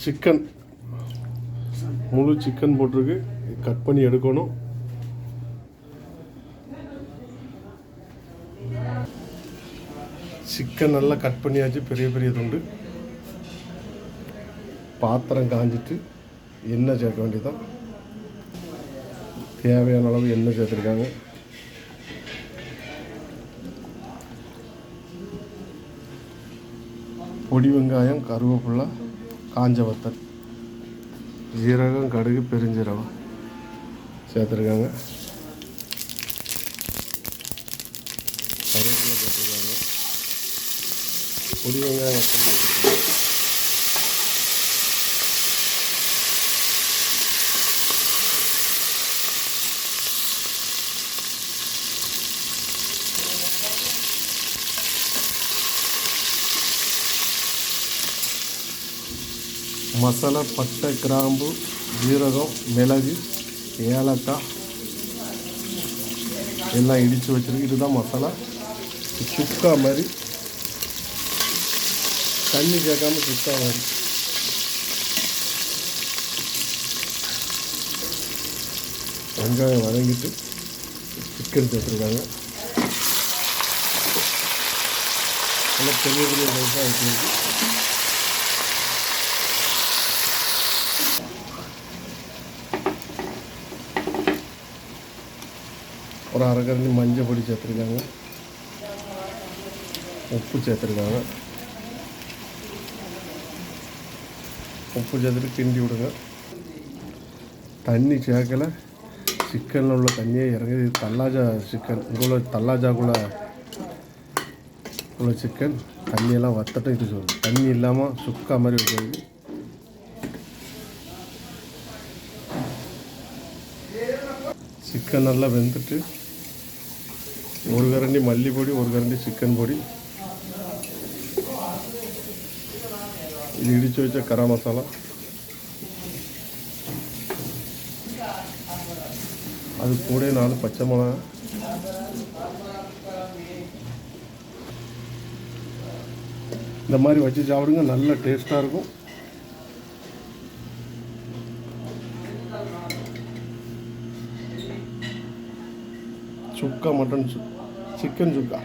Chicken முழு chicken போட்டிருக்கு. Cut பண்ணி எடுக்கணும். சிக்கன் நல்லா கட் பண்ணியாச்சு, பெரிய பெரிய துண்டு. பாத்திரம் காஞ்சிட்டு எண்ணெய் சேர்க்க வேண்டியதான். தேவையான அளவு எண்ணெய் சேர்த்துருக்காங்க. பொடி வெங்காயம், கருவேப்பிலை, காஞ்ச வத்தல், ஜீரகம், கடுகு, பெருஞ்சீரகம் சேர்த்துருக்காங்க. கருவேப்பிலை சேர்த்துருக்காங்க. பொடி வெங்காயம், வத்தல் சேர்த்துருக்காங்க. மசாலா பட்டை, கிராம்பு, ஜீரகம், மிளகு, ஏலக்காய் எல்லாம் இடித்து வச்சுருக்கு. இதுதான் மசாலா. சுக்கா மாதிரி, தண்ணி சேர்க்காம சுக்கா மாதிரி. வெங்காயம் வதங்கிட்டு சிக்கன் சேர்த்துருக்காங்க. நல்லா பெரிய பெரிய ரைஸாக வச்சுருக்கு. ஒரு அரை கரண்டி மஞ்சள் பொடி சேர்த்துருக்காங்க. உப்பு சேர்த்துருக்காங்க. உப்பு சேர்த்துட்டு கிண்டி விடுங்க. தண்ணி சேர்க்கலை. சிக்கனில் உள்ள தண்ணியே இறங்குது. தல்லாஜா சிக்கன், இங்கே உள்ள தல்லாஜாக்குள்ள உள்ள சிக்கன் தண்ணியெல்லாம் வத்தட்டும். இது சொல்லுங்கள், தண்ணி இல்லாமல் சுக்கா மாதிரி வைக்கிறது. சிக்கன் நல்லா வெந்துட்டு ஒரு கரண்டி மல்லி பொடி, ஒரு கரண்டி சிக்கன் பொடி, இது இடித்து வச்ச கரம் மசாலா, அது கூட 4 பச்சை மிளகா, இந்த மாதிரி வச்சு சாப்பிடுங்க. நல்ல டேஸ்ட்டாக இருக்கும். சுக்கா மட்டன் சிக்கன் சுக்கா.